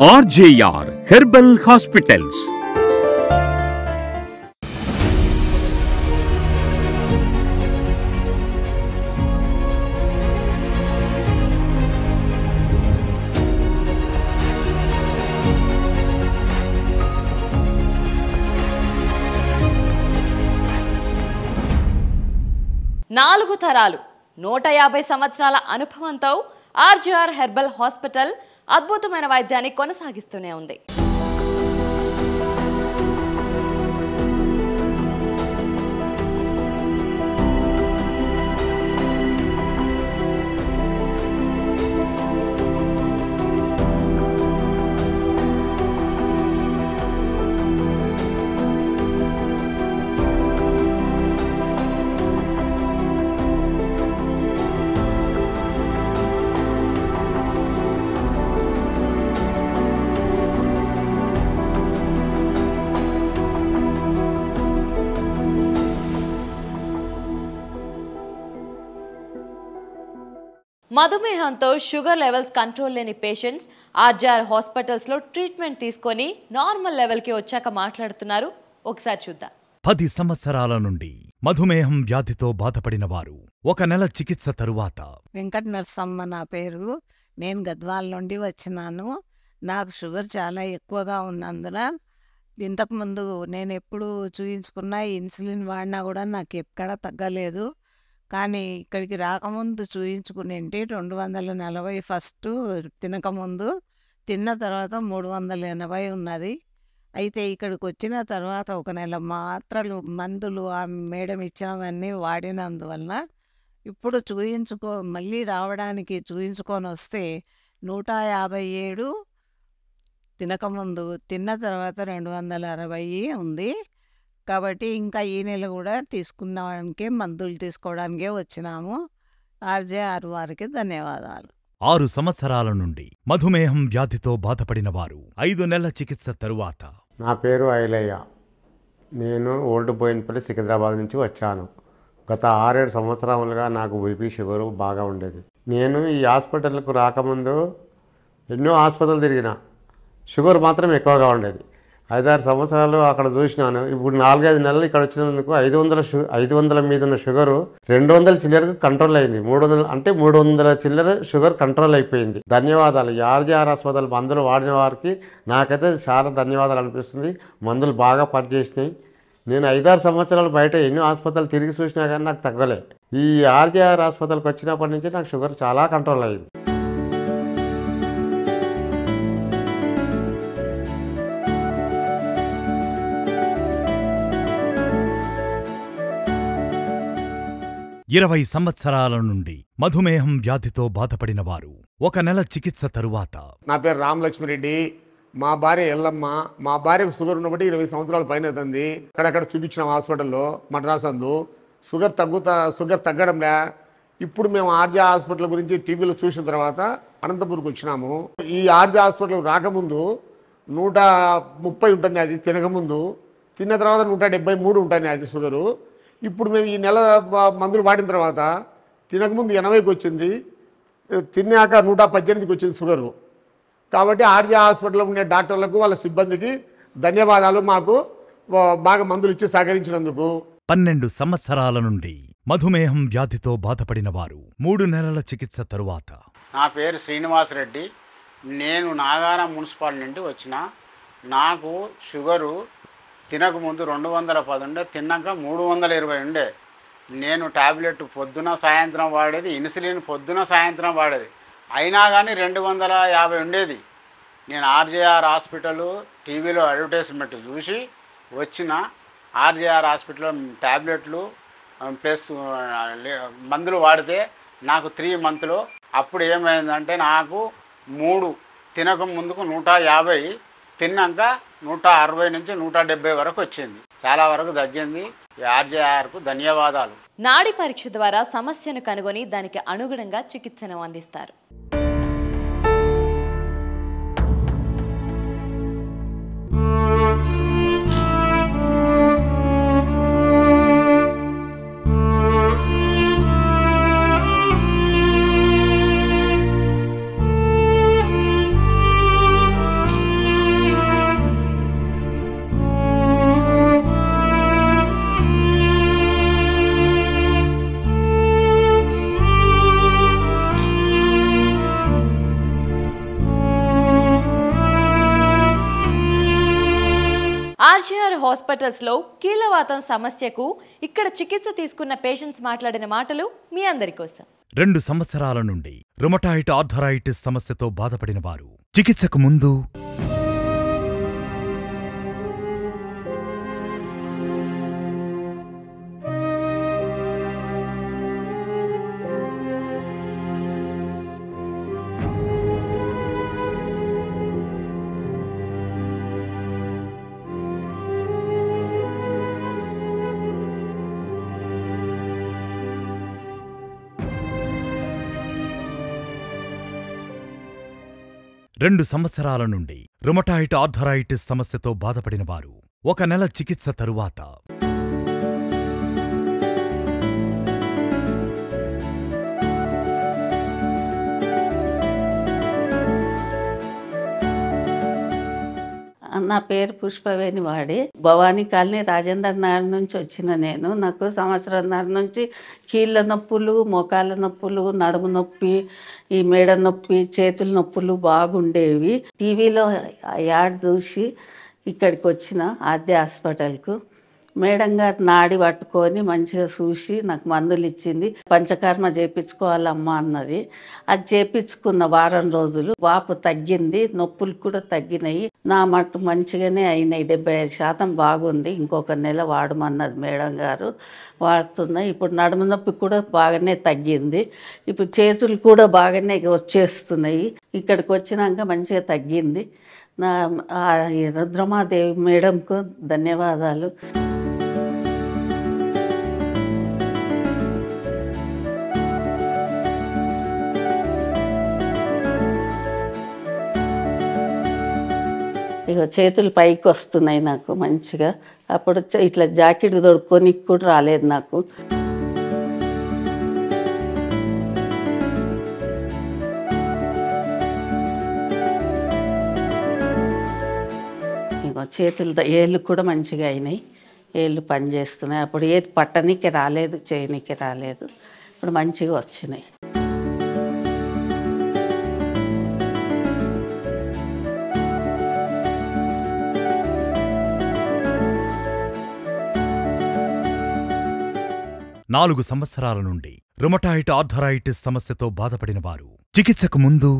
RJR Herbal Hospitals. నాలుగు తరాలు 150 సంవత్సరాల అనుభవంతో ఆర్జీఆర్ హెర్బల్ హాస్పిటల్ అద్భుతమైన వైద్యాన్ని కొనసాగిస్తూనే ఉంది. మధుమేహంతో షుగర్ లెవెల్స్ కంట్రోల్ లేని పేషెంట్స్ ఆర్జీఆర్ హాస్పిటల్స్ లో ట్రీట్మెంట్ తీసుకొని నార్మల్ లెవెల్ కి వచ్చాక మాట్లాడుతున్నారు. ఒకసారి చూద్దాం. 10 సంవత్సరాల నుండి మధుమేహం వ్యాధితో బాధపడిన వారు 1 నెల చికిత్స తరువాత. వెంకట నరసమ్మ నా పేరు. నేను గద్వాల నుండి వచ్చినాను. నాకు షుగర్ చాలా ఎక్కువగా ఉన్నందున ఇంతకుముందు నేను ఎప్పుడు చూయించుకున్నా ఇన్సులిన్ వాడినా కూడా నాకు ఎక్కడా తగ్గలేదు. కానీ ఇక్కడికి రాకముందు చూయించుకునేంటి 240 ఫస్ట్ తినకముందు, తిన్న తర్వాత 380 ఉన్నది. అయితే ఇక్కడికి వచ్చిన తర్వాత 1 నెల మాత్రలు మందులు ఆ మేడం ఇచ్చినవన్నీ వాడినందువలన ఇప్పుడు మళ్ళీ రావడానికి చూయించుకొని వస్తే 157 తినకముందు, తిన్న తర్వాత 260 ఉంది. కాబట్టి ఇంకా ఈ నెల కూడా తీసుకున్నాకే మందులు తీసుకోవడానికే వచ్చినాము. ఆర్జేఆర్ వారికి ధన్యవాదాలు. 6 సంవత్సరాల నుండి మధుమేహం వ్యాధితో బాధపడిన వారు 5 నెలల చికిత్స తరువాత. నా పేరు ఐలయ్య. నేను ఓల్డ్ బోయిన్పల్లి సికింద్రాబాద్ నుంచి వచ్చాను. గత 6-7 సంవత్సరాలుగా నాకు బీపీ షుగరు బాగా ఉండేది. నేను ఈ హాస్పిటల్కు రాకముందు ఎన్నో హాస్పిటల్ తిరిగిన, షుగర్ మాత్రం ఎక్కువగా ఉండేది. 5-6 సంవత్సరాలు అక్కడ చూసినాను. ఇప్పుడు 4-5 నెలలు ఇక్కడ వచ్చినందుకు 500 మీద ఉన్న షుగరు 200 చిల్లరకు కంట్రోల్ అయింది. 300 అంటే 300 చిల్లర షుగర్ కంట్రోల్ అయిపోయింది. ధన్యవాదాలు. ఈ ఆర్జీఆర్ హాస్పిటల్ మందులు వాడిన వారికి నాకైతే చాలా ధన్యవాదాలు అనిపిస్తుంది. మందులు బాగా పనిచేసినాయి. నేను 5-6 సంవత్సరాలు బయట ఎన్నో హాస్పిటల్ తిరిగి చూసినా కానీ నాకు తగ్గలే. ఈ ఆర్జీఆర్ హాస్పిటల్కి వచ్చినప్పటి నుంచి నాకు షుగర్ చాలా కంట్రోల్ అయింది. ఇరవై సంవత్సరాల నుండి మధుమేహం వ్యాధితో బాధపడిన వారు 1 నెల చికిత్స తరువాత. నా పేరు రామలక్ష్మిరెడ్డి. మా భార్య ఎల్లమ్మ. మా భార్యకు షుగర్ ఉన్నబట్టి 20 సంవత్సరాల పైన అవుతుంది. అక్కడక్కడ చూపించిన హాస్పిటల్లో మద్రాస్ అందు షుగర్ తగ్గడంలే. ఇప్పుడు మేము ఆర్జే హాస్పిటల్ గురించి టీవీలో చూసిన తర్వాత అనంతపూర్కి వచ్చినాము. ఈ ఆర్జే హాస్పిటల్ రాకముందు 130 ఉంటుంది అది తినకముందు, తిన్న తర్వాత 173 ఉంటుంది అది షుగరు. ఇప్పుడు మేము ఈ నెల మందులు వాడిన తర్వాత తినకముందు 80కి వచ్చింది, తిన్నాక 118కి వచ్చింది షుగరు. కాబట్టి ఆర్జే హాస్పిటల్లో ఉండే డాక్టర్లకు వాళ్ళ సిబ్బందికి ధన్యవాదాలు, మాకు బాగా మందులు ఇచ్చి సహకరించినందుకు. 12 సంవత్సరాల నుండి మధుమేహం వ్యాధితో బాధపడిన వారు 3 నెలల చికిత్స తరువాత. నా పేరు శ్రీనివాసరెడ్డి. నేను నాగారం మున్సిపాలిటీ నుండి వచ్చిన. నాకు షుగరు తినకముందు 210 ఉండే, తిన్నాక 320 ఉండే. నేను టాబ్లెట్ పొద్దున సాయంత్రం వాడేది, ఇన్సులిన్ పొద్దున సాయంత్రం వాడేది, అయినా కానీ 250 ఉండేది. నేను ఆర్జేఆర్ హాస్పిటల్ టీవీలో అడ్వర్టైజ్మెంట్ చూసి వచ్చిన. ఆర్జేఆర్ హాస్పిటల్ టాబ్లెట్లు ప్లస్ మందులు వాడితే నాకు 3 మంత్లో అప్పుడు ఏమైందంటే నాకు 3 తినక ముందుకు 150, తిన్నాక 160 నుంచి 170 వరకు వచ్చింది. చాలా వరకు తగ్గింది. ఆర్జేఆర్కు ధన్యవాదాలు. నాడి పరీక్ష ద్వారా సమస్యను కనుగొని దానికి అనుగుణంగా చికిత్సను అందిస్తారు. హాస్పిటల్స్లో కీళ్ళవాతం సమస్యకు ఇక్కడ చికిత్స తీసుకున్న పేషెంట్స్ మాట్లాడిన మాటలు మీ అందరి కోసం. 2 సంవత్సరాల నుండి రుమటాయిడ్ ఆర్థరైటిస్ సమస్యతో బాధపడిన వారు చికిత్సకు ముందు రెండు సంవత్సరాల నుండి రుమటాయిడ్ ఆర్థరైటిస్ సమస్యతో బాధపడిన వారు 1 నెల చికిత్స తరువాత నా పేరు పుష్పవేణి వాడి భవానీ కాలనీ రాజేంద్ర నగర్ నుంచి వచ్చిన నేను. నాకు సంవత్సరంన్నర నుంచి కీళ్ళ నొప్పులు, మోకాళ్ళ నొప్పులు, నడుము నొప్పి, ఈ మెడ నొప్పి, చేతుల నొప్పులు బాగుండేవి. టీవీలో యాడ్ చూసి ఇక్కడికి వచ్చిన ఆద్య హాస్పిటల్కు. మేడం గారు నాడి పట్టుకొని మంచిగా చూసి నాకు మందులు ఇచ్చింది. పంచకర్మ చేయించుకోవాలమ్మా అన్నది. అది చేయించుకున్న వారం రోజులు వాపు తగ్గింది, నొప్పులు కూడా తగ్గినాయి. నా మట్టు మంచిగానే అయినాయి, 75% బాగుంది. ఇంకొక నెల వాడమన్నది మేడం గారు. వాడుతున్నా. ఇప్పుడు నడుము నొప్పి కూడా బాగానే తగ్గింది. ఇప్పుడు చేతులు కూడా బాగానే వచ్చేస్తున్నాయి. ఇక్కడికి వచ్చినాక మంచిగా తగ్గింది. నా రుద్రమాదేవి మేడంకు ధన్యవాదాలు. ఇక చేతులు పైకి వస్తున్నాయి నాకు మంచిగా. అప్పుడు ఇట్లా జాకెట్ దొడుక్కొని కూడా రాలేదు నాకు. ఇక చేతులు ఏళ్ళు కూడా మంచిగా అయినాయి, ఏళ్ళు పనిచేస్తున్నాయి. అప్పుడు ఏది పట్టనీకి రాలేదు, చేయనీకి రాలేదు. ఇప్పుడు మంచిగా వచ్చినాయి. నాలుగు సంవత్సరాల నుండి రుమటాయిడ్ ఆర్థరైటిస్ సమస్యతో బాధపడిన వారు చికిత్సకు ముందు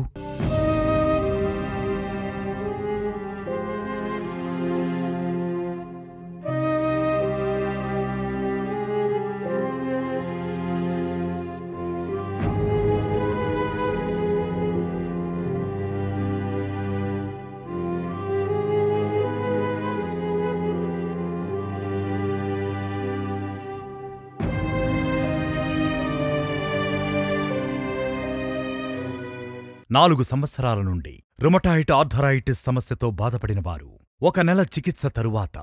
నాలుగు సంవత్సరాల నుండి రుమటాయిడ్ ఆర్థరైటిస్ సమస్యతో బాధపడిన వారు 1 నెల చికిత్స తరువాత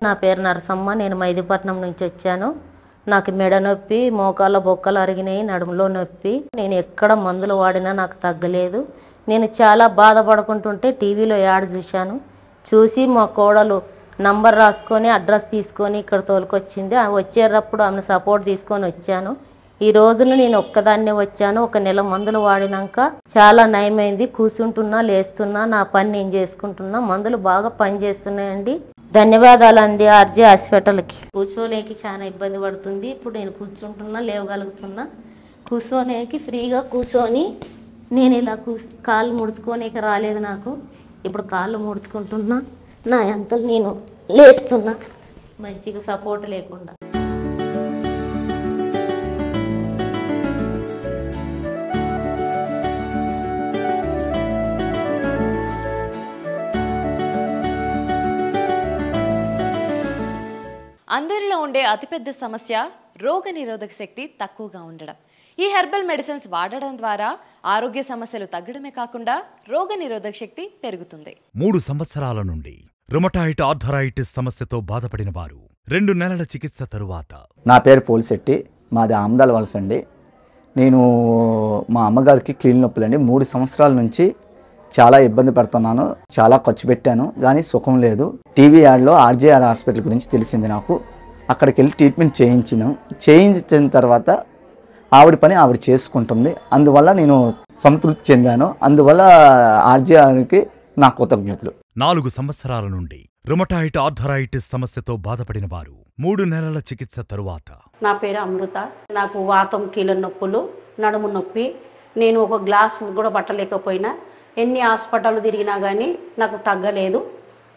నా పేరు నరసమ్మ. నేను మైదీపట్నం నుంచి వచ్చాను. నాకు మెడ నొప్పి, మోకాళ్ళ బొక్కలు అరిగినాయి, నడుములో నొప్పి. నేను ఎక్కడ మందులు వాడినా నాకు తగ్గలేదు. నేను చాలా బాధపడుకుంటుంటే టీవీలో యాడ్ చూసి మా కోడలు నంబర్ రాసుకొని అడ్రస్ తీసుకొని ఇక్కడ తోలుకొచ్చింది. వచ్చేటప్పుడు ఆమెను సపోర్ట్ తీసుకొని వచ్చాను. ఈ రోజున నేను ఒక్కదాన్నే వచ్చాను. 1 నెల మందులు వాడినాక చాలా నయమైంది. కూర్చుంటున్నా, లేస్తున్నా, నా పని నేను చేసుకుంటున్నా. మందులు బాగా పనిచేస్తున్నాయండి. ధన్యవాదాలు అండి ఆర్జే హాస్పిటల్కి. కూర్చోలేకి చాలా ఇబ్బంది పడుతుంది. ఇప్పుడు నేను కూర్చుంటున్నా, లేవగలుగుతున్నా. కూర్చోనేకి ఫ్రీగా కూర్చొని నేను ఇలా కాళ్ళు ముడుచుకోనేకి రాలేదు నాకు. ఇప్పుడు కాళ్ళు ముడుచుకుంటున్నా, నా అంతలు నేను లేస్తున్నా మంచిగా సపోర్ట్ లేకుండా. అందరిలో ఉండే అతిపెద్ద సమస్య రోగనిరోధక శక్తి తక్కువగా ఉండడం. ఈ హెర్బల్ మెడిసిన్స్ వాడడం ద్వారా ఆరోగ్య సమస్యలు తగ్గడమే కాకుండా రోగనిరోధక శక్తి పెరుగుతుంది. 3 సంవత్సరాల నుండి రుమటాయిడ్ ఆర్థరైటిస్ సమస్యతో బాధపడిన వారు 2 నెలల చికిత్స తరువాత. నా పేరు పోలిశెట్టి, మాది ఆమదాల వలస అండి. నేను మా అమ్మగారికి కీళ్ళ నొప్పులండి. 3 సంవత్సరాల నుంచి చాలా ఇబ్బంది పడుతున్నాను. చాలా ఖర్చు పెట్టాను కానీ సుఖం లేదు. టీవీ యాడ్లో ఆర్జేఆర్ హాస్పిటల్ గురించి తెలిసింది నాకు. అక్కడికి వెళ్ళి ట్రీట్మెంట్ చేయించిన తర్వాత ఆవిడ పని ఆవిడ చేసుకుంటుంది. అందువల్ల నేను సంతృప్తి చెందాను. అందువల్ల ఆర్జీఆర్కి నా కృతజ్ఞతలు. 4 సంవత్సరాల నుండి రుమటాయిడ్ ఆర్థరైటిస్ సమస్యతో బాధపడిన వారు 3 నెలల చికిత్స తరువాత. నా పేరు అమృత. నాకు వాతం, కీళ్ళ నొప్పులు, నడుము నొప్పి. నేను ఒక గ్లాస్ కూడా పట్టలేకపోయినా, ఎన్ని హాస్పిటల్ తిరిగినా కానీ నాకు తగ్గలేదు.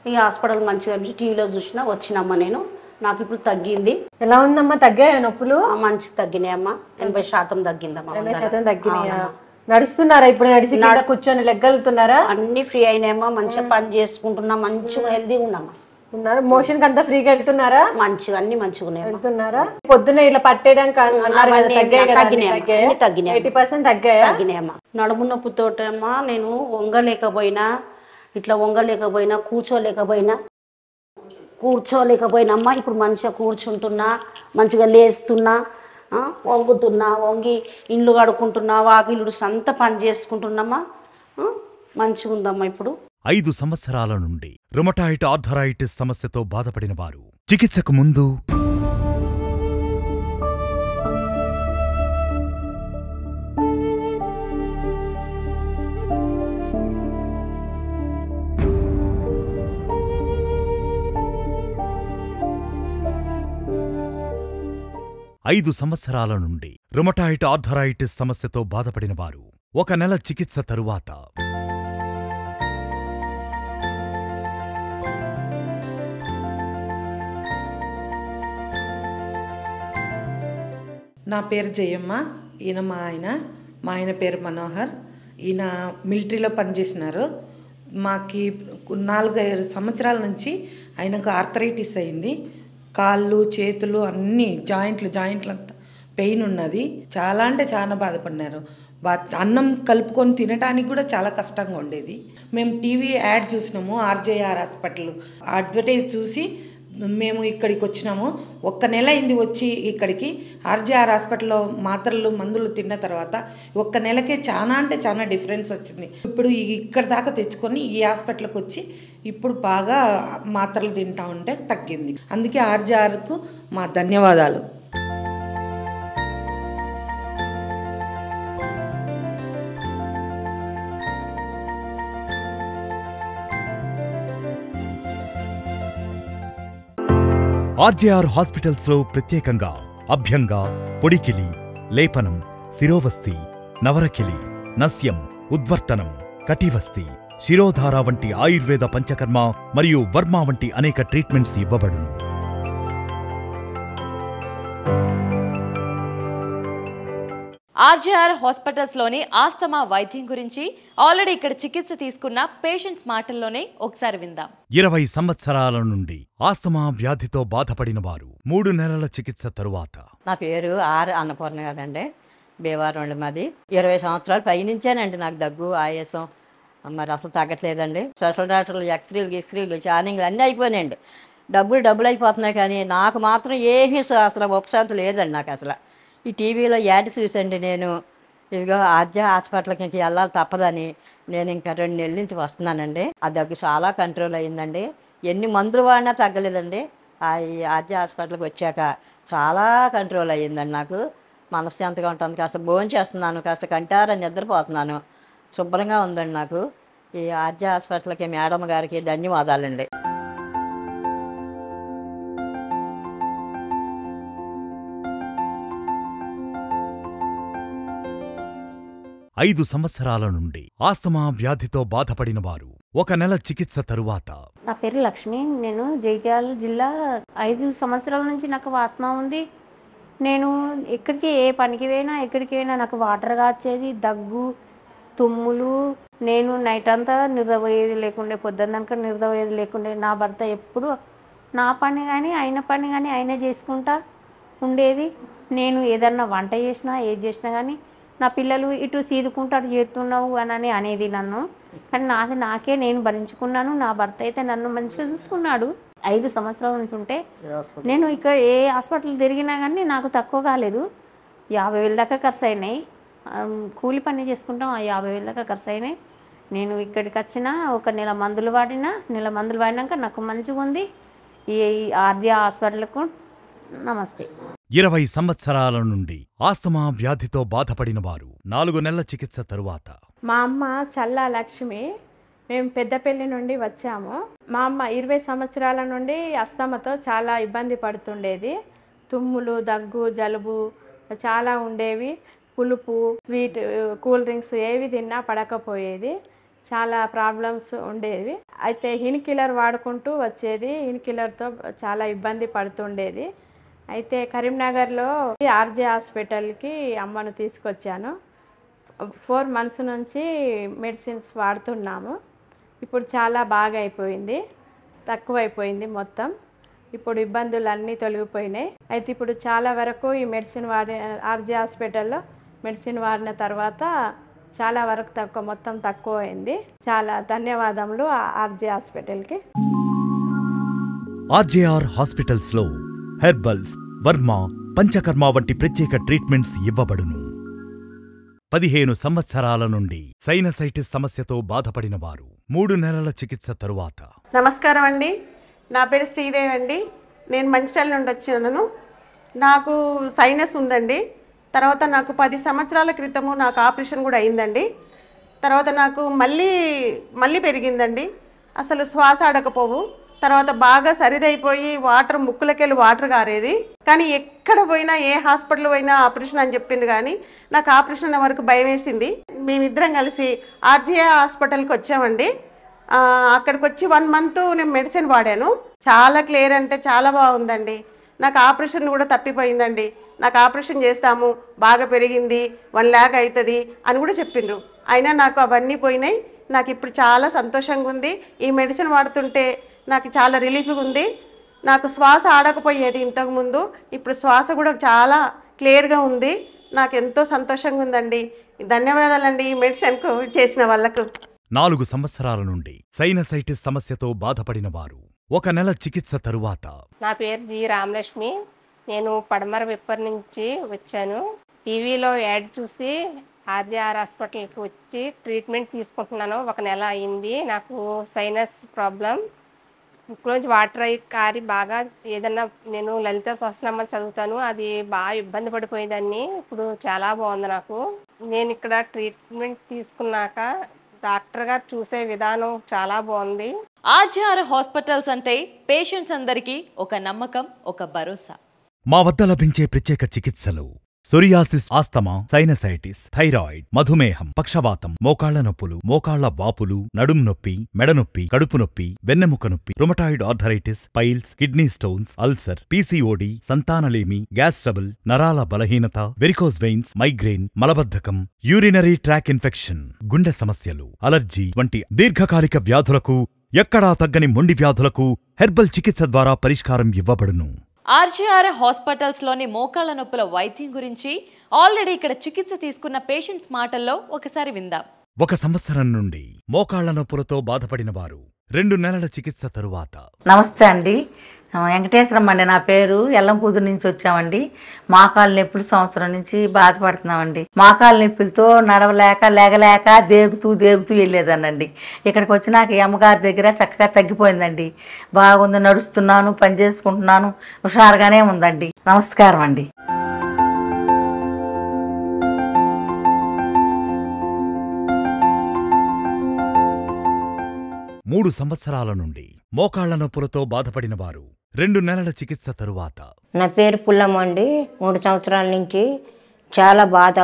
ఈ హాస్పిటల్ మంచిగా టీవీలో చూసినా వచ్చినమ్మా నేను. నాకు ఇప్పుడు తగ్గింది. ఎలా ఉందమ్మా? తగ్గాయా నొప్పులు? మంచి తగ్గినాయమ్మా. 80% తగ్గిందమ్మా. 80% తగ్గినాయా? నడుస్తున్నారా ఇప్పుడు? నడిచి కూర్చొని లెగ్గలుతున్నారా? అన్ని ఫ్రీ అయినాయమ్మా. మంచిగా పని చేసుకుంటున్నా, మంచిగా హెల్దీగా ఉన్నామా. ఉన్నారు. మోషన్ అంతా ఫ్రీగా వెళ్తున్నారా? మంచిగా అన్ని మంచిగా వెళ్తున్నారా? పొద్దున్న ఇలా పట్టేయడానికి అన్నారు కదా, తగ్గాయి? 80% తగ్గినాయమ్మా. నడుము నొప్పితోటమ్మా నేను వంగలేకపోయినా, ఇట్లా వంగలేకపోయినా, కూర్చోలేకపోయినమ్మా. ఇప్పుడు మంచిగా కూర్చుంటున్నా, మంచిగా లేస్తున్నా, వంగి ఇండ్లు కడుక్కుంటున్నా, వాకిలు సంత పని చేసుకుంటున్నామా. మంచిగా ఉందమ్మా ఇప్పుడు. 5 సంవత్సరాల నుండి రుమటాయిడ్ ఆర్థరైటిస్ సమస్యతో బాధపడిన వారు చికిత్సకు ముందు, ఐదు సంవత్సరాల నుండి రుమటాయిడ్ ఆర్థరైటిస్ సమస్యతో బాధపడిన వారు 1 నెల చికిత్స తరువాత. నా పేరు జయమ్మ. ఈయన మా ఆయన పేరు మనోహర్. ఈయన మిలిటరీలో పనిచేసినారు. మాకి 4-5 సంవత్సరాల నుంచి ఆయనకు ఆర్థరైటిస్ అయింది. కాళ్ళు, చేతులు అన్నీ జాయింట్లు అంతా పెయిన్ ఉన్నది. చాలా అంటే చాలా బాధపడినారు. అన్నం కలుపుకొని తినడానికి కూడా చాలా కష్టంగా ఉండేది. మేము టీవీ యాడ్ చూసినాము, ఆర్జేఆర్ హాస్పిటల్ అడ్వర్టైజ్ చూసి మేము ఇక్కడికి వచ్చినాము. 1 నెల అయింది వచ్చి ఇక్కడికి. ఆర్జేఆర్ హాస్పిటల్లో మాత్రలు మందులు తిన్న తర్వాత 1 నెలకే చాలా అంటే చాలా డిఫరెన్స్ వచ్చింది. ఇప్పుడు ఇక్కడ దాకా తెచ్చుకొని ఈ హాస్పిటల్కి వచ్చి ఇప్పుడు బాగా మాత్రలు తింటా ఉంటే తగ్గింది. అందుకే ఆర్జేఆర్కు మా ధన్యవాదాలు. ఆర్జేఆర్ హాస్పిటల్స్ లో ప్రత్యేకంగా అభ్యంగ, పొడికిలి, లేపనం, శిరోవస్తి, నవరకిలి, నస్యం, ఉద్వర్తనం, కటివస్తి, శిరోధార వంటి ఆయుర్వేద పంచకర్మ మరియు వర్మ వంటి అనేక ట్రీట్మెంట్స్ ఇవ్వబడును. ఆర్జేఆర్ హాస్పిటల్స్లోని ఆస్తమా వైద్యం గురించి ఆల్రెడీ ఇక్కడ చికిత్స తీసుకున్న పేషెంట్స్ మాటల్లోనే ఒకసారి విందాం. 20 సంవత్సరాల నుండి ఆస్తమా వ్యాధితో బాధపడిన వారు 3 నెలల చికిత్స తరువాత. నా పేరు ఆర్ అన్నపూర్ణ గారండి. బేవారం మాది. 20 సంవత్సరాలు పైనుంచానండి నాకు దగ్గు, ఆయాసం మరి అసలు తగ్గట్లేదండి. స్పెషల్ డాక్టర్లు ఎక్స్రేలు చానింగ్లు అన్నీ అయిపోయినాయండి. డబ్బులు అయిపోతున్నాయి, కానీ నాకు మాత్రం ఏమీ అసలు ఉపశాంతి లేదండి. నాకు అసలు ఈ టీవీలో యాడ్ చూసండి నేను ఇదిగో ఆర్జే హాస్పిటల్కి ఇంక వెళ్ళాలి తప్పదని నేను ఇంకా 2 నెలల నుంచి వస్తున్నానండి. ఆ దగ్గు చాలా కంట్రోల్ అయ్యిందండి. ఎన్ని మందులు వాడినా తగ్గలేదండి. ఈ ఆర్జే హాస్పిటల్కి వచ్చాక చాలా కంట్రోల్ అయ్యిందండి. నాకు మనశ్శాంతిగా ఉంటుంది. కాస్త భోజనం చేస్తున్నాను, కాస్త కంటారా నిద్రపోతున్నాను. శుభ్రంగా ఉందండి నాకు. ఈ ఆర్జే హాస్పిటల్కి మేడం గారికి ధన్యవాదాలండి. 5 సంవత్సరాల నుండి ఆస్తమా వ్యాధితో బాధపడిన వారు 1 నెల చికిత్స తరువాత. నా పేరు లక్ష్మి. నేను జైత్యాల జిల్లా. 5 సంవత్సరాల నుంచి నాకు ఆస్తమా ఉంది. నేను ఎక్కడికి ఏ పనికి పోయినా ఎక్కడికి పోయినా నాకు వాటర్ కాచేది, దగ్గు, తుమ్ములు. నేను నైట్ అంతా నిద్రపోయేది లేకుండే, పొద్దున్నక నిద్రపోయేది లేకుండే. నా భర్త ఎప్పుడు నా పని కానీ ఆయనే చేసుకుంటా ఉండేది. నేను ఏదన్నా వంట చేసినా ఏది చేసినా కానీ నా పిల్లలు ఇటు సీదుకుంటారు చేస్తున్నావు అని అనేది నన్ను. కానీ నాకే నేను భరించుకున్నాను. నా భర్త అయితే నన్ను మంచిగా చూసుకున్నాడు. 5 సంవత్సరాల నుంచి ఉంటే నేను ఇక్కడ ఏ హాస్పిటల్ తిరిగినా కానీ నాకు తక్కువ కాలేదు. 50,000 దాకా ఖర్చు అయినాయి. కూలి పని చేసుకుంటాం, 50,000 దాకా ఖర్చు అయినాయి. నేను ఇక్కడికి వచ్చిన 1 నెల మందులు వాడినాక నాకు మంచిగా ఉంది. ఈ ఆర్జే హాస్పిటల్కు నమస్తే. 20 సంవత్సరాల నుండి ఆస్తమా వ్యాధితో బాధపడిన వారు 4 నెలల చికిత్స తరువాత. మా అమ్మ చల్లా లక్ష్మి. మేము పెద్దపల్లి నుండి వచ్చాము. మా అమ్మ 20 సంవత్సరాల నుండి అస్తమాతో చాలా ఇబ్బంది పడుతుండేది. తుమ్ములు, దగ్గు, జలుబు చాలా ఉండేవి. పులుపు, స్వీట్, కూల్ డ్రింక్స్ ఏవి తిన్నా పడకపోయేది. చాలా ప్రాబ్లమ్స్ ఉండేవి. అయితే ఇన్కిల్లర్ వాడుకుంటూ వచ్చేది. ఇన్కిల్లర్తో చాలా ఇబ్బంది పడుతుండేది. అయితే కరీంనగర్లో ఆర్జే హాస్పిటల్కి అమ్మను తీసుకొచ్చాను. 4 months నుంచి మెడిసిన్స్ వాడుతున్నాము. ఇప్పుడు చాలా బాగా అయిపోయింది, తక్కువైపోయింది మొత్తం. ఇప్పుడు ఇబ్బందులు అన్నీ తొలగిపోయినాయి. అయితే ఇప్పుడు చాలా వరకు ఈ మెడిసిన్ ఆర్జే హాస్పిటల్లో మెడిసిన్ వాడిన తర్వాత చాలా వరకు మొత్తం తక్కువ అయింది. చాలా ధన్యవాదములు ఆర్జే హాస్పిటల్కి. ఆర్జేఆర్ హాస్పిటల్స్ లో హెర్బల్స్, వర్మ, పంచకర్మ వంటి ప్రత్యేక ట్రీట్మెంట్స్ ఇవ్వబడును. 15 సంవత్సరాల నుండి సైనసైటిస్ సమస్యతో బాధపడిన వారు 3 నెలల చికిత్స తరువాత. నమస్కారం అండి, నా పేరు శ్రీదేవి అండి. నేను మంచిర్యాల నుండి వచ్చాను. నాకు సైనస్ ఉందండి. తర్వాత నాకు 10 సంవత్సరాల క్రితము నాకు ఆపరేషన్ కూడా అయిందండి. తర్వాత నాకు మళ్ళీ పెరిగిందండి. అసలు శ్వాస ఆడకపోవు. తర్వాత బాగా సరిదైపోయి ముక్కులకెళ్ళి వాటర్ కారేది. కానీ ఎక్కడ పోయినా, ఏ హాస్పిటల్ పోయినా ఆపరేషన్ అని చెప్పింది. కానీ నాకు ఆపరేషన్ అనే వరకు భయం వేసింది. మేమిద్దరం కలిసి ఆర్జీఐ హాస్పిటల్కి వచ్చామండి. అక్కడికి వచ్చి 1 month నేను మెడిసిన్ వాడాను. చాలా క్లియర్ అంటే చాలా బాగుందండి. నాకు ఆపరేషన్ కూడా తప్పిపోయిందండి. నాకు ఆపరేషన్ చేస్తాము, బాగా పెరిగింది, 1 lakh అవుతుంది అని కూడా చెప్పిండ్రు. అయినా నాకు అవన్నీ పోయినాయి. నాకు ఇప్పుడు చాలా సంతోషంగా ఉంది. ఈ మెడిసిన్ వాడుతుంటే నాకు చాలా రిలీఫ్గా ఉంది. నాకు శ్వాస ఆడకపోయేది ఇంతకుముందు. ఇప్పుడు శ్వాస కూడా చాలా క్లియర్గా ఉంది. నాకు ఎంతో సంతోషంగా ఉందండి. ధన్యవాదాలండి ఈ మెడిసిన్కు చేసిన వాళ్ళకు. 4 సంవత్సరాల నుండి సైనసైటిస్ సమస్యతో బాధపడిన వారు 1 నెల చికిత్స తరువాత. నా పేరు జి రామలక్ష్మి. నేను పడమర విప్పర్ నుంచి వచ్చాను. టీవీలో యాడ్ చూసి ఆర్జేఆర్ హాస్పిటల్కి వచ్చి ట్రీట్మెంట్ తీసుకుంటున్నాను. 1 నెల అయింది. నాకు సైనస్ ప్రాబ్లం, ముక్కులోంచి వాటర్ అయి కారి బాగా ఏదన్నా నేను లలిత సహస్రనామాలు చదువుతాను, అది బాగా ఇబ్బంది పడిపోయేదాన్ని. ఇప్పుడు చాలా బాగుంది నాకు. నేను ఇక్కడ ట్రీట్మెంట్ తీసుకున్నాక డాక్టర్ గారు చూసే విధానం చాలా బాగుంది. ఆర్జేఆర్ హాస్పిటల్స్ అంటే పేషెంట్స్ అందరికీ ఒక నమ్మకం, ఒక భరోసా. మా వద్ద లభించే ప్రత్యేక చికిత్సలు సోరియాసిస్, ఆస్తమా, సైనసైటిస్, థైరాయిడ్, మధుమేహం, పక్షవాతం, మోకాళ్ల నొప్పులు, మోకాళ్ల వాపులు, నడుం నొప్పి, మెడనొప్పి, కడుపు నొప్పి, వెన్నెముక నొప్పి, rheumatoid arthritis, piles, kidney stones, ulcer, PCOD, సంతానలేమి, గ్యాస్ ట్రబుల్, నరాల బలహీనత, వెరికోస్ వెయిన్స్, మైగ్రేన్, మలబద్ధకం, యూరినరీ ట్రాక్ ఇన్ఫెక్షన్, గుండె సమస్యలు, అలర్జీ వంటి దీర్ఘకాలిక వ్యాధులకు, ఎక్కడా తగ్గని మొండి వ్యాధులకు హెర్బల్ చికిత్స ద్వారా పరిష్కారం ఇవ్వబడును. ఆర్జీఆర్ హాస్పిటల్స్లోని మోకాళ్ల నొప్పుల వైద్యం గురించి ఆల్రెడీ ఇక్కడ చికిత్స తీసుకున్న పేషెంట్స్ మాటల్లో ఒకసారి విందాం. 1 సంవత్సరం నుండి మోకాళ్ల నొప్పులతో బాధపడిన వారు 2 నెలల చికిత్స తరువాత. నమస్తే అండి, వెంకటేశ్వరమ్మ అండి నా పేరు. ఎల్లంపూదు నుంచి వచ్చామండి. మోకాళ్ళ నొప్పులు సంవత్సరం నుంచి బాధపడుతున్నామండి. మోకాళ్ళ నొప్పులతో నడవలేక లేగలేక దేగుతూ వెళ్ళేదానండి. ఇక్కడికి వచ్చినాక ఈ అమ్మగారి దగ్గర చక్కగా తగ్గిపోయిందండి. బాగుంది, నడుస్తున్నాను, పని చేసుకుంటున్నాను, హుషారుగానే ఉందండి. నమస్కారం అండి. 3 సంవత్సరాల నుండి మోకాళ్ల నొప్పులతో బాధపడిన వారు 2 నెలల చికిత్స తరువాత. నా పేరు పుల్లమ్మ అండి. 3 సంవత్సరాల నుంచి చాలా బాధ.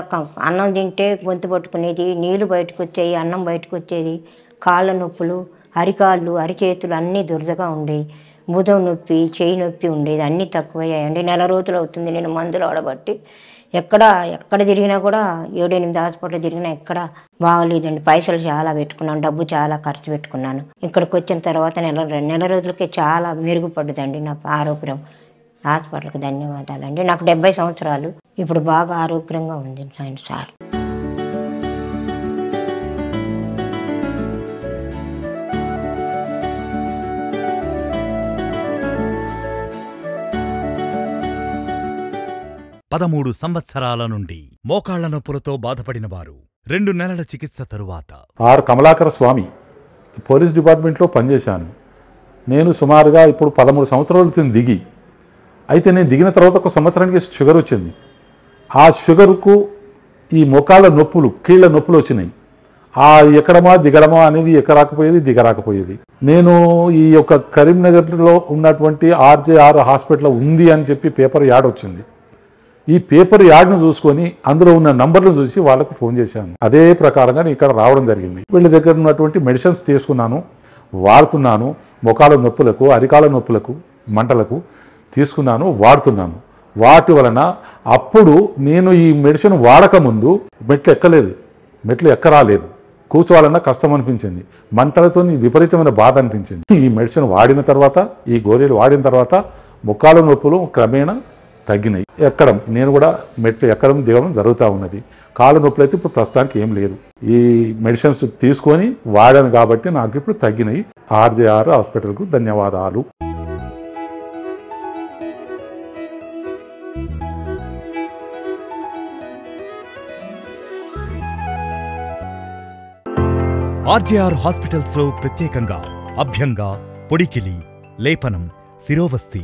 అన్నం తింటే గొంతు పట్టుకునేది, నీళ్లు బయటకు వచ్చేవి, అన్నం బయటకు వచ్చేది, కాళ్ళ నొప్పులు, అరికాళ్ళు, అరిచేతులు అన్నీ దురదగా ఉండేవి. భుజం నొప్పి, చేయి నొప్పి ఉండేది, అన్నీ తక్కువయ్యాయండి. 4 రోజులు అవుతుంది నేను మందులు ఆడబట్టి. ఎక్కడ తిరిగినా కూడా 7-8 హాస్పిటల్ తిరిగినా ఎక్కడ బాగలేదండి. పైసలు చాలా పెట్టుకున్నాను, డబ్బు చాలా ఖర్చు పెట్టుకున్నాను. ఇక్కడికి వచ్చిన తర్వాత నెల రోజులకే చాలా మెరుగుపడ్డదండి నా ఆరోగ్యం. హాస్పిటల్కి ధన్యవాదాలండి. నాకు 70 సంవత్సరాలు. ఇప్పుడు బాగా ఆరోగ్యంగా ఉంది ఆయన సార్. పదమూడు సంవత్సరాల నుండి మోకాళ్ల నొప్పులతో బాధపడిన వారు 2 నెలల చికిత్స తరువాత. ఆర్ కమలాకర స్వామి, పోలీస్ డిపార్ట్మెంట్లో పనిచేశాను. నేను సుమారుగా ఇప్పుడు 13 సంవత్సరాలు దిగి అయితే నేను దిగిన తర్వాత ఒక సంవత్సరానికి షుగర్ వచ్చింది. ఆ షుగర్కు ఈ మోకాళ్ళ నొప్పులు, కీళ్ళ నొప్పులు వచ్చినాయి. ఆ ఎక్కడమా దిగడమా అనేది ఎక్కరాకపోయేది, దిగరాకపోయేది. నేను ఈ యొక్క కరీంనగర్లో ఉన్నటువంటి ఆర్జేఆర్ హాస్పిటల్ ఉంది అని చెప్పి పేపర్ యాడ్ వచ్చింది. ఈ పేపర్ యాడ్ను చూసుకొని అందులో ఉన్న నంబర్లు చూసి వాళ్ళకు ఫోన్ చేశాను. అదే ప్రకారంగా నేను ఇక్కడ రావడం జరిగింది. వీళ్ళ దగ్గర ఉన్నటువంటి మెడిసిన్స్ తీసుకున్నాను, వాడుతున్నాను. మొకాల నొప్పులకు, అరికాల నొప్పులకు, మంటలకు తీసుకున్నాను, వాడుతున్నాను. వాటి వలన అప్పుడు నేను ఈ మెడిసిన్ వాడకముందు మెట్లు ఎక్కరాలేదు. కూర్చోవాలన్నా కష్టం అనిపించింది. మంటలతో విపరీతమైన బాధ అనిపించింది. ఈ మెడిసిన్ వాడిన తర్వాత, ఈ గోళీలు వాడిన తర్వాత మొక్కాల నొప్పులు క్రమేణా తగ్గినాయి. నేను కూడా మెట్లు ఎక్కడం దిగడం జరుగుతూ ఉన్నది. కాళ్ళ నొప్పులు అయితే ఇప్పుడు ప్రస్తుతానికి ఏం లేదు. ఈ మెడిసిన్స్ తీసుకొని వాడాను కాబట్టి నాకు ఇప్పుడు తగ్గినాయి. ఆర్జేఆర్ హాస్పిటల్కు ధన్యవాదాలు. ఆర్జేఆర్ హాస్పిటల్స్ లో ప్రత్యేకంగా అభ్యంగ, పొడికిలి, లేపనం, శిరోవస్తి,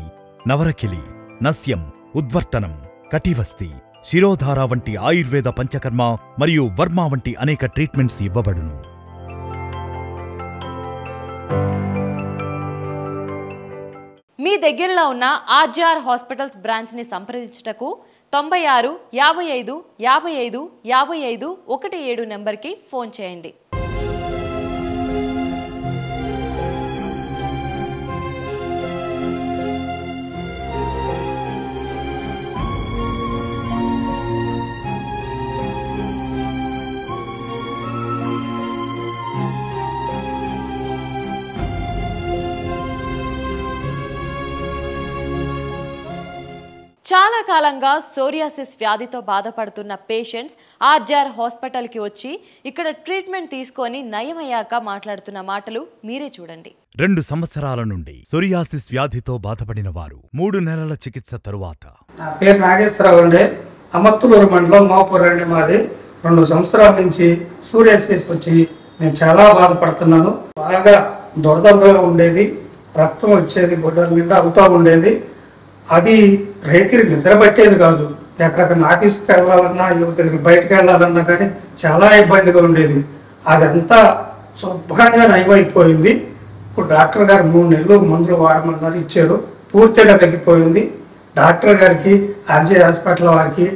నవరకిలి, నస్యం, ఉద్వర్తనం, కటివస్తి, శిరోధార వంటి ఆయుర్వేద పంచకర్మ మరియు వర్మ వంటి అనేక ట్రీట్మెంట్స్ ఇవ్వబడును. మీ దగ్గరలో ఉన్న ఆర్జేఆర్ హాస్పిటల్స్ బ్రాంచ్ని సంప్రదించుటకు 96 55 55 55 17 నెంబర్కి ఫోన్ చేయండి. చాలా కాలంగా సోరియాసిస్ వ్యాధితో బాధపడుతున్న పేషెంట్స్ ఆర్జేఆర్ హాస్పిటల్కి వచ్చి ఇక్కడ ట్రీట్మెంట్ తీసుకొని నయమయ్యాక మాట్లాడుతున్న మాటలు మీరే చూడండి. 2 సంవత్సరాల నుండి సోరియాసిస్ వ్యాధితో బాధపడిన వారు 3 నెలల చికిత్స తరువాత. నా పేరు నాగేశ్వరరావు అండి. అమర్తులూరు మండలం మాపూర్ అండి మాది. 2 సంవత్సరాల నుంచి సోరియాసిస్ వచ్చి నేను చాలా బాధపడుతున్నాను. బాగా దురదగా ఉండేది, రక్తం వచ్చేది, బొడ్డల నిండా అవుతూ ఉండేది. అది రైతులు నిద్ర పట్టేది కాదు. ఎక్కడికైనా ఆఫీస్కి వెళ్ళాలన్నా, ఎవరి దగ్గర బయటకు వెళ్ళాలన్నా కానీ చాలా ఇబ్బందిగా ఉండేది. అదంతా శుభ్రంగా నయమైపోయింది. ఇప్పుడు డాక్టర్ గారు 3 నెలలు మందులు వాడమన్నారు, ఇచ్చారు. పూర్తిగా తగ్గిపోయింది. డాక్టర్ గారికి, ఆర్జే హాస్పిటల్ వారికి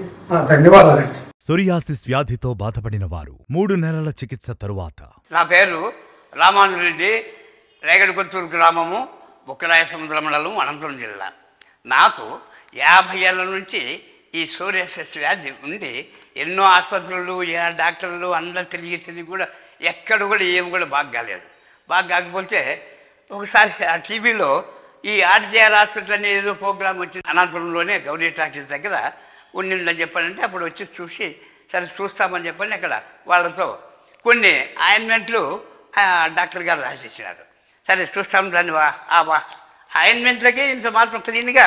ధన్యవాదాలండి. సోరియాసిస్ వ్యాధితో బాధపడిన వారు 3 నెలల చికిత్స తరువాత. నా పేరు రామాంజరెడ్డి, రేగడికొత్తూరు గ్రామము, బుక్కరాయసముద్ర మండలం, అనంతపురం జిల్లా. నాకు 50 ఏళ్ళ నుంచి ఈ సోరియాసిస్ వ్యాధి ఉండి ఎన్నో ఆసుపత్రులు, డాక్టర్లు అందరూ తిరిగి కూడా ఎక్కడ కూడా ఏమి కూడా బాగా కాలేదు. బాగా కాకపోతే ఒకసారి ఆ టీవీలో ఈ ఆర్జేఆర్ హాస్పిటల్ అనే ఏదో ప్రోగ్రామ్ వచ్చింది. అనంతపురంలోనే గౌరీ టాకీస్ దగ్గర ఉండిందని చెప్పానంటే అప్పుడు వచ్చి చూసి సరే చూస్తామని చెప్పని అక్కడ వాళ్ళతో కొన్ని ఆయింట్మెంట్లు డాక్టర్ గారు రాసేసినారు. సరే చూస్తాం దాన్ని. ఆయింట్మెంట్లకి ఇంత మాత్రం క్లీన్గా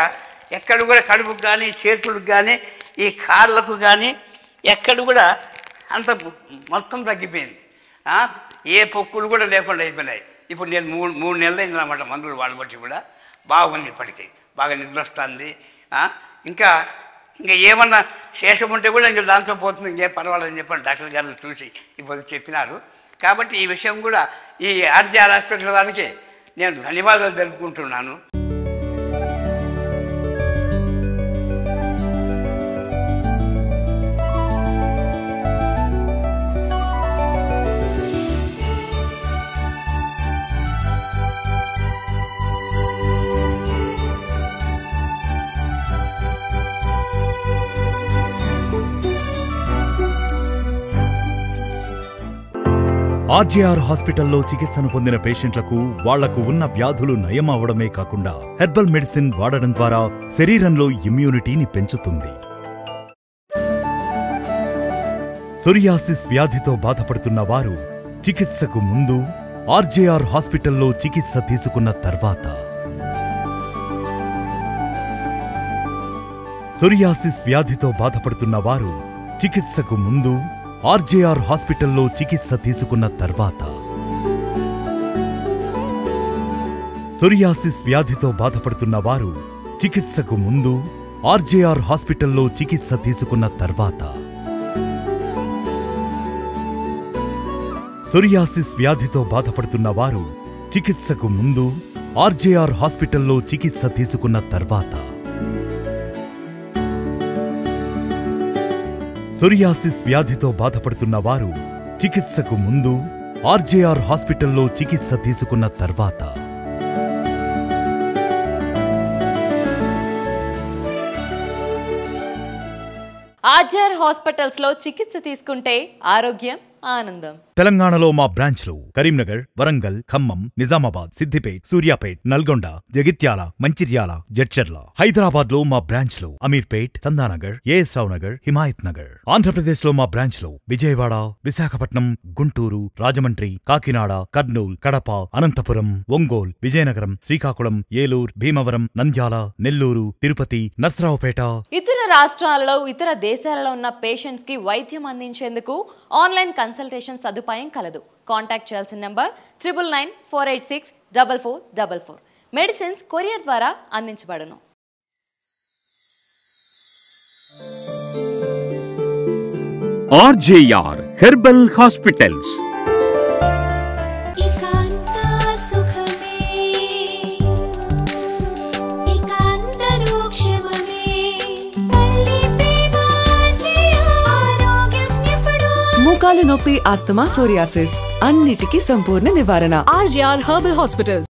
ఎక్కడ కూడా కడుపుకు కానీ, చేతులకు కానీ, ఈ కాళ్ళకు కానీ ఎక్కడ కూడా అంత మొత్తం తగ్గిపోయింది. ఏ పొక్కులు కూడా లేకుండా అయిపోయినాయి. ఇప్పుడు నేను 3 నెలలు అయింది అన్నమాట మందులు వాడబట్టి కూడా బాగుంది. ఇప్పటికీ బాగా నిద్ర వస్తుంది. ఇంకా ఏమన్నా శేషం ఉంటే కూడా ఇంకా దాంతో పోతుంది, ఇంకేం పర్వాలేదని చెప్పండి డాక్టర్ గారు చూసి ఇప్పుడు చెప్పినారు. కాబట్టి ఈ విషయం కూడా ఈ ఆర్జేఆర్ హాస్పిటల్ వారికి నేను ధన్యవాదాలు తెలుపుకుంటున్నాను. ఆర్జేఆర్ హాస్పిటల్లో చికిత్సను పొందిన పేషెంట్లకు వాళ్లకు ఉన్న వ్యాధులు నయం అవడమే కాకుండా హెర్బల్ మెడిసిన్ వాడడం ద్వారా శరీరంలో ఇమ్యూనిటీని పెంచుతుంది. సోరియాసిస్ వ్యాధితో బాధపడుతున్న వారు చికిత్సకు ముందు, ఆర్జేఆర్ హాస్పిటల్లో చికిత్స తీసుకున్న తర్వాత. సోరియాసిస్ వ్యాధితో బాధపడుతున్న వారు చికిత్సకు ముందు, ఆర్జేఆర్ హాస్పిటల్లో చికిత్స తీసుకున్న తర్వాత. సోరియాసిస్ వ్యాధితో బాధపడుతున్న వారు చికిత్సకు ముందు ఆర్జేఆర్ హాస్పిటల్లో చికిత్స తీసుకున్న తర్వాత సోరియాసిస్ వ్యాధితో బాధపడుతున్న వారు చికిత్సకు ముందు ఆర్జేఆర్ హాస్పిటల్లో చికిత్స తీసుకున్న తర్వాత సోరియాసిస్ వ్యాధితో బాధపడుతున్న వారు చికిత్సకు ముందు ఆర్జేఆర్ హాస్పిటల్లో చికిత్స తీసుకున్న తర్వాత ఆర్జేఆర్ హాస్పిటల్స్ లో చికిత్స తీసుకుంటే ఆరోగ్యం ఆనందం. తెలంగాణలో మా బ్రాంచ్లు కరీంనగర్, వరంగల్, ఖమ్మం, నిజామాబాద్, సిద్దిపేట్, సూర్యాపేట్, నల్గొండ, జగిత్యాల, మంచిర్యాల, జడ్చర్ల. హైదరాబాద్ లో మా బ్రాంచ్లు అమీర్పేట్, చందానగర్, ఏఎస్ రావు నగర్, హిమాయత్ నగర్. ఆంధ్రప్రదేశ్ లో మా బ్రాంచ్లు విజయవాడ, విశాఖపట్నం, గుంటూరు, రాజమండ్రి, కాకినాడ, కర్నూల్, కడప, అనంతపురం, ఒంగోల్, విజయనగరం, శ్రీకాకుళం, ఏలూరు, భీమవరం, నంద్యాల, నెల్లూరు, తిరుపతి, నర్సరావుపేట. ఇతర రాష్ట్రాలలో, ఇతర దేశాలలో ఉన్న పేషెంట్స్ కి వైద్యం అందించేందుకు ఆన్లైన్ కన్సల్టేషన్ సదుపాయం కలదు. కాంటాక్ట్ చేయాల్సిన నంబర్ 9994864444. మెడిసిన్స్ కొరియర్ ద్వారా అందించబడును. RJR herbal hospitals. మోకాలు నొప్పి, ఆస్తమా, సోరియాసిస్ అన్నిటికీ సంపూర్ణ నివారణ. RJR herbal hospitals.